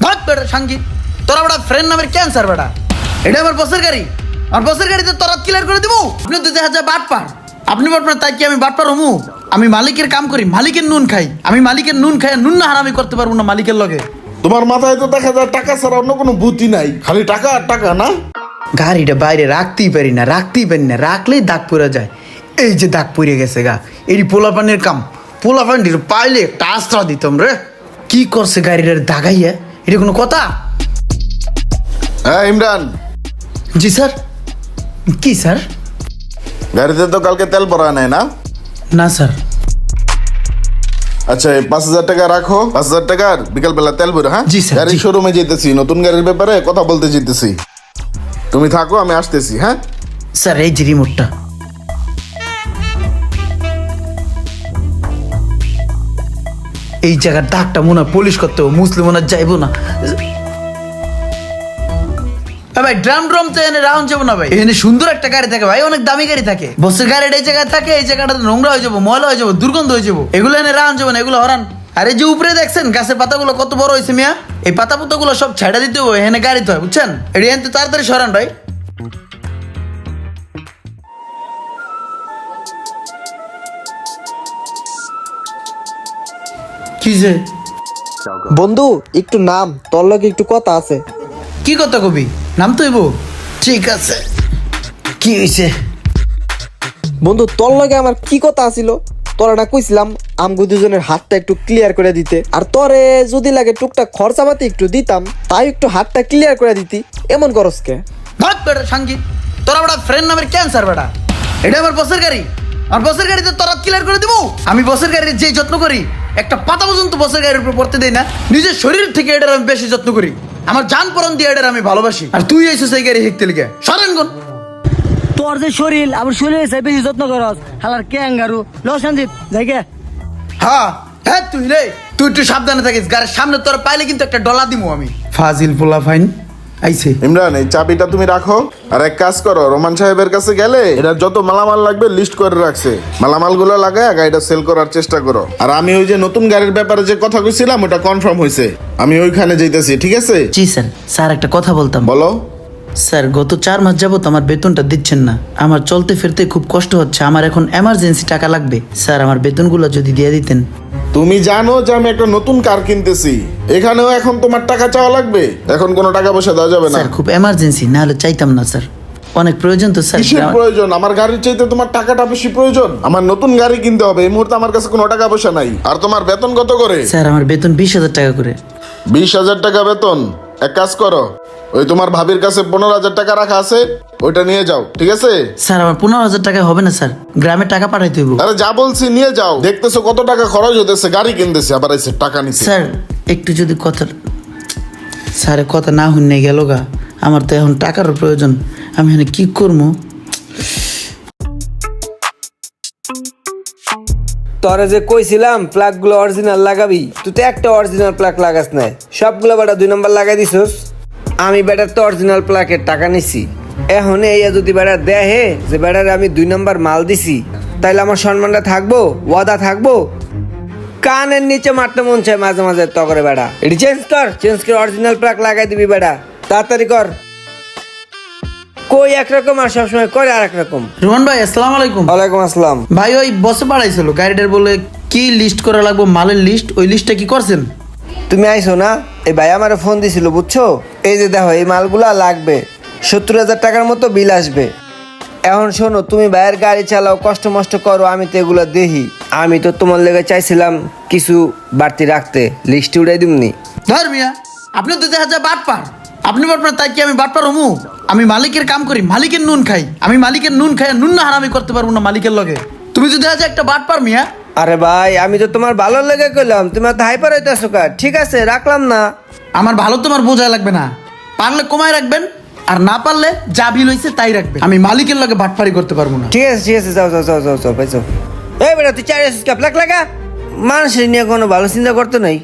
ভাগ বেটা সাঙ্গি, তোরা বেটা ফ্রেন্ড নামের ক্যান্সার বেটা। এটা আমার বসের গাড়ি, আর বসের গাড়িতে তোরা ক্লিয়ার করে দিব। আপনি তো দেখা যায় বাটপার, আপনি বাটপার, তাই কি আমি বাটপার হমু? আমি মালিকের কাম করি, মালিকের নুন খাই। আমি মালিকের নুন খাই, নুন না হারামি করতে পারবো না মালিকের লগে। তোমার মাথায় তো দেখা যায় টাকা ছাড়া অন্য কোনো বুদ্ধি নাই, খালি টাকা আর টাকা না। গাড়িটা বাইরে রাখতেই পারি না, রাখলেই দাগ পড়ে যায়। এই যে দাগ পড়ে গেছে গা, এটি পোলাপানের কাম। পোলাপানটির পাইলে একটা আশ্রা দিতাম রে। কি করছে গাড়িটার দাগাইয়া, এটা কোনো কথা? হ্যাঁ ইমরান, জি স্যার। কি স্যার? গাড়িতে তো কালকে তেল ভরা নেয় না? না স্যার। আচ্ছা, এই 5,000 টাকা রাখো। 5,000 টাকার বিকাল বেলা তেল ভরে। হ্যাঁ জি স্যার, গাড়ির জি। শোরুমে যেতেছি, নতুন গাড়ির ব্যাপারে কথা বলতে যেতেছি। তুমি থাকো, আমি আসতেছি। হ্যাঁ স্যার এই যে রিমোটটা। এই জায়গার দাগটা মনে হয় পুলিশ করতে হবে, মুসলিম মনে হয় যাইবো না। ভাই ড্রাম তো এনে রাউন্ড যাবো না ভাই। এখানে সুন্দর একটা গাড়ি থাকে ভাই, অনেক দামি গাড়ি থাকে। বসের গাড়িটা এই জায়গায় থাকে, এই জায়গাটা নোংরা হয়ে যাবো, ময়লা হয়ে যাবো, দুর্গন্ধ হয়ে যাবো। এগুলো এনে রাউন্ড যাবো না, এগুলো হরান। আর এই যে উপরে দেখছেন গাছের পাতাগুলো কত বড় হয়েছে মিয়া, এই পাতা পুতাগুলো সব ছেড়ে দিতে হবে, এখানে গাড়িতে হয়, বুঝছেন? এটা এনতে তাড়াতাড়ি সরান ভাই। কি যে বন্ধু একটু নাম, তোর লগে একটু কথা আছে। কি কথা কবি? নাম তো এবো। ঠিক আছে, কি হয়েছে? বন্ধু তোর লগে আমার কি কথা আছিল? তোরা না কইছিলাম আমগো দুজনের হাতটা একটু ক্লিয়ার করে দিতে, আর তোরে যদি লাগে টুকটাক খরচাপাতি একটু দিতাম, তাই একটু হাতটা ক্লিয়ার করে দিতি। এমন করস কে? ভাগ বেটা সাঙ্গি, তোরা বেটা ফ্রেন্ড নামের ক্যান্সার বেটা। এটা আমার বসের গাড়ি, আর বসের গাড়িতে তোরা ক্লিয়ার করে দিব। আমি বসের গাড়ির যে যত্ন করি, একটা পাতা পর্যন্ত বসের গাড়ির উপর পড়তে দেই না। নিজের শরীর থেকে এটার আমি বেশি যত্ন করি, আমার জান পরন দিয়ে এটার আমি ভালোবাসি। আর তুই এসে সেই গাড়ি হেঁকতে লিখে সরেনগন। তোর যে শরীর আমার শরীরে বেশি যত্ন করস, হালার ক্যাঙ্গারু ল সঞ্জিত জায়গা। হ্যাঁ হ্যাঁ, তুই রে, তুই একটু সাবধানে থাকিস, গাড়ির সামনে তোরা পাইলে কিন্তু একটা ডলা দিমু আমি। ফাজিল পোলা ফাইন আইছে। ইমরান, এই চাবিটা তুমি রাখো। আর এক কাজ করো, রোমান সাহেবের কাছে গেলে এটার যত মালামাল লাগবে লিস্ট করে রাখছে, মালামাল গুলো লাগায় গাড়িটা সেল করার চেষ্টা করো। আর আমি ওই যে নতুন গাড়ির ব্যাপারে যে কথা কইছিলাম ওটা কনফার্ম হয়েছে, আমি ওইখানে যাইতেছি। ঠিক আছে? জি স্যার। স্যার একটা কথা বলতাম। বলো। স্যার গত 4 মাস যাবত আমার বেতনটা দিচ্ছেন না, আমার চলতে ফিরতে খুব কষ্ট হচ্ছে, আমার এখন এমার্জেন্সি টাকা লাগবে। স্যার আমার বেতনগুলো যদি দিয়ে দিতেন। তুমি জানো যে আমি একটা নতুন কার কিনতেছি, এখানেও এখন তোমার টাকা চাওয়া লাগবে? এখন কোনো টাকা পয়সা দেওয়া যাবে না। স্যার খুব এমার্জেন্সি, না হলে চাইতাম না স্যার, অনেক প্রয়োজন তো স্যার। কিসের প্রয়োজন? আমার গাড়ির চাইতে তোমার টাকাটা বেশি প্রয়োজন। আমার নতুন গাড়ি কিনতে হবে, এই মুহূর্তে আমার কাছে কোনো টাকা পয়সা নাই। আর তোমার বেতন কত করে? স্যার আমার বেতন 20,000 টাকা করে। 20,000 টাকা বেতন? এক কাজ করো, ওই তোমার ভাবির কাছে 15,000 টাকা রাখা আছে, ওইটা নিয়ে যাও। ঠিক আছে? স্যার আমার 15,000 টাকা হবে না স্যার, গ্রামে টাকা পাঠাইতে হইব। আরে যা বলছি নিয়ে যাও। দেখতেছো কত টাকা খরচ হতেছে, গাড়ি কিনতেছে আবার এসে টাকা নিচ্ছে। স্যার একটু যদি কথা, স্যার কথা না শুনে গেল গা, আমার তো এখন টাকারও প্রয়োজন, আমি এখানে কি করবো? তোরে যে কইছিলাম প্লাগ গুলো অরিজিনাল লাগাবি, তুই তো একটা অরিজিনাল প্লাগ লাগাস নাই, সবগুলো বেটা 2 নম্বর লাগাই দিছস। আমি বেটার তো অরিজিনাল প্লাগের টাকা নিছি, এখন এই যদি বেটা দেহে যে বেটার আমি 2 নম্বর মাল দিছি, তাইলে আমার সম্মানটা থাকবো, ওয়াদা থাকবো? কানের নিচে মারতে মন চায় মাঝে মাঝে তো করে বেটা। এটি চেঞ্জ করে অরিজিনাল প্লাগ লাগাই দিবি বেটা, তাড়াতাড়ি কর। কই একরকম আর সবসময় করে আর একরকম। রোহন ভাই আসসালামু আলাইকুম। ওয়ালাইকুম আসসালাম। ভাই ওই বসে পাঠাইছিল গাড়িটার, বলে কি লিস্ট করা লাগবে মালের লিস্ট, ওই লিস্টটা কি করছেন? তুমি আইসো না? এই ভাই আমার ফোন দিছিল, বুঝছো? এই যে দেখো এই মালগুলা লাগবে, 70,000 টাকার মতো বিল আসবে। এখন শোনো, তুমি ভাইয়ের গাড়ি চালাও, কষ্ট মষ্ট করো, আমি তো এগুলো দেখি। আমি তো তোমার লেগে চাইছিলাম কিছু বাড়তি রাখতে, লিস্টে উড়াই দিমনি। ধর মিয়া, আপনি তো দেখা যায় বাটপার, আপনি বাটপার, তাই কি আমি বাটপার হমু? আমি মালিকের কাম করি, মালিকের নুন খাই। আমি মালিকের নুন খাই, নুন না হারামি করতে পারবো না মালিকের লগে। তুমি যদি দেখা যায় একটা বাটপার মিয়া। আরে ভাই আমি তো তোমার ভালো লেগে কইলাম, তুমি তো হাইপার হইতেছো কা? ঠিক আছে রাখলাম না। আমার ভালো তোমার বোঝায় লাগবে না, পারলে কমায় রাখবেন, আর না পারলে যা বিল হয়েছে তাই রাখবেন। আমি মালিকের লগে বাটপারি করতে পারবো না। ঠিক আছে যাও যাও যাও যাও যাও পাইছো। এই বেটা তুই 4 এসেছিস প্লাগ লাগা, মানুষের নিয়ে কোনো ভালো চিন্তা করতে নাই।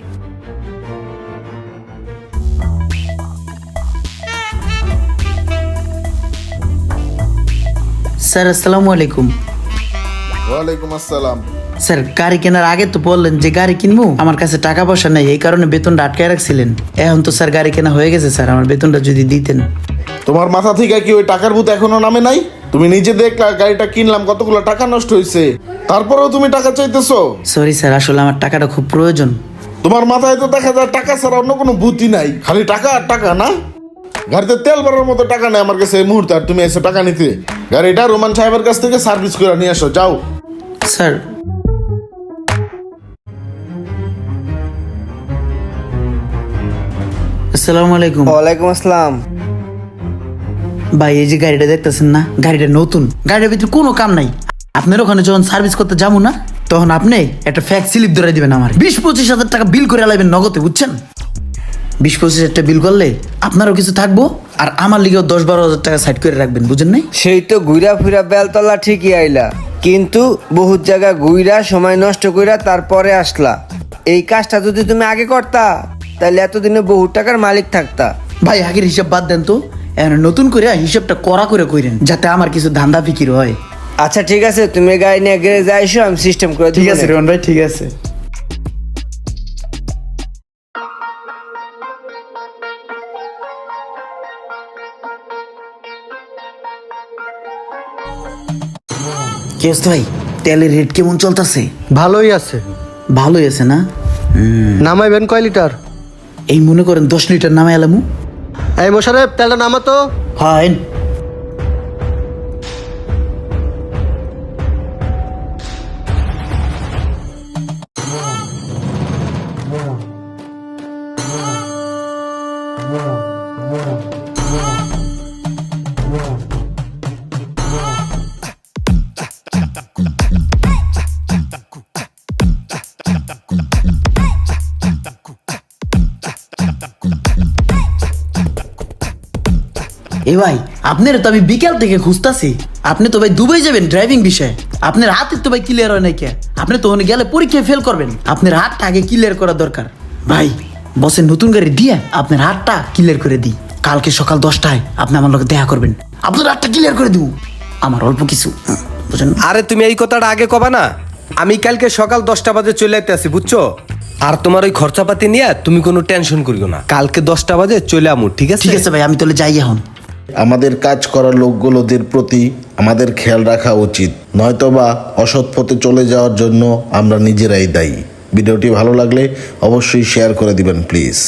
স্যার আসসালামু আলাইকুম। ওয়ালাইকুম আসসালাম। স্যার গাড়ি কেনার আগে তো বললেন যে গাড়ি কিনবো, আমার কাছে টাকা পয়সা নেই, এই কারণে বেতনটা আটকায় রাখছিলেন। এখন তো স্যার গাড়ি কেনা হয়ে গেছে স্যার, আমার বেতনটা যদি দিতেন। তোমার মাথা থেকে কি ওই টাকার ভূত এখনো নামে নাই? তুমি নিজে দেখলা গাড়িটা কিনলাম, কতগুলো টাকা নষ্ট হয়েছে, তারপরেও তুমি টাকা চাইতেছো? সরি স্যার, আসলে আমার টাকাটা খুব প্রয়োজন। তোমার মাথায় তো দেখা যায় টাকা ছাড়া অন্য কোনো বুদ্ধি নাই, খালি টাকা আর টাকা না। গাড়িতে তেল ভরার মতো টাকা নেই আমার কাছে এই মুহূর্তে, আর তুমি এসে টাকা নিতে। গাড়িটা রোমান সাহেবের কাছ থেকে সার্ভিস করে নিয়ে আসো, যাও। স্যার আসসালামু আলাইকুম। ওয়ালাইকুম আসসালাম। ভাই এই যে গাড়িটা দেখতেছেন না, গাড়িটা নতুন, গাড়ির ভিতরে কোনো কাম নাই। আপনার ওখানে যখন সার্ভিস করতে যাবো না, তখন আপনি একটা ফ্যাক্স স্লিপ ধরে দিবেন আমার, 20-25 হাজার টাকা বিল করে আলাইবেন নগদে, বুঝছেন? 20-25 হাজার টাকা বিল করলে আপনারও কিছু থাকবো, আর আমার লিগেও 10-12 হাজার টাকা সাইড করে রাখবেন, বুঝেন নাই? সেই তো ঘুরা ফিরা বেলতলা ঠিকই আইলা, কিন্তু বহুত জায়গা ঘুরা সময় নষ্ট কইরা তারপরে আসলা। এই কাজটা যদি তুমি আগে করতা, তাহলে এতদিনে বহুত টাকার মালিক থাকতা। ভাই আগের হিসাব বাদ দেন তো, এখন নতুন করে হিসাবটা করা করে কইরেন, যাতে আমার কিছু ধান্দা ফিকির হয়। আচ্ছা ঠিক আছে, তুমি গাড়ি নিয়ে গ্যারেজে আইসো, আমি সিস্টেম করে ঠিক দিব আছে নে। রোহন ভাই, ঠিক আছে। কেস ভাই, তেলের রেট কেমন চলতেছে? ভালোই আছে। ভালোই আছে না? নামাইবেন কয় লিটার? এই মনে করেন 10 লিটার নামাই এলামু। এই মোশারেফ, তেলটা নামাতো। হয় এ ভাই, আপনার তো আমি বিকেল থেকে খুঁজতাছি। আপনি তো ভাই দুবাই যাবেন ড্রাইভিং বিষয়ে, আপনার হাতের তো ভাই ক্লিয়ার হয় নাই কে? আপনি তো ওখানে গেলে পরীক্ষায় ফেল করবেন, আপনার হাতটা আগে ক্লিয়ার করা দরকার। ভাই বসের নতুন গাড়ি দিয়ে আপনার হাতটা ক্লিয়ার করে দিই, কালকে সকাল 10টায় আপনি আমার লোকে দেখা করবেন, আপনার হাতটা ক্লিয়ার করে দিব। আমার অল্প কিছু বুঝেন। আরে তুমি এই কথাটা আগে কবা না? আমি কালকে সকাল 10টা বাজে চলে আইতে আসি, বুঝছো? আর তোমার ওই খরচাপাতি নিয়ে তুমি কোনো টেনশন করিও না, কালকে 10টা বাজে চলে আমু, ঠিক আছে? ঠিক আছে ভাই, আমি তাহলে যাই এখন। আমাদের কাজ করা লোকগুলোদের প্রতি আমাদের খেয়াল রাখা উচিত, নয়তোবা অসৎ পথে চলে যাওয়ার জন্য আমরা নিজেরাই দায়ী। ভিডিওটি ভালো লাগলে অবশ্যই শেয়ার করে দিবেন প্লিজ।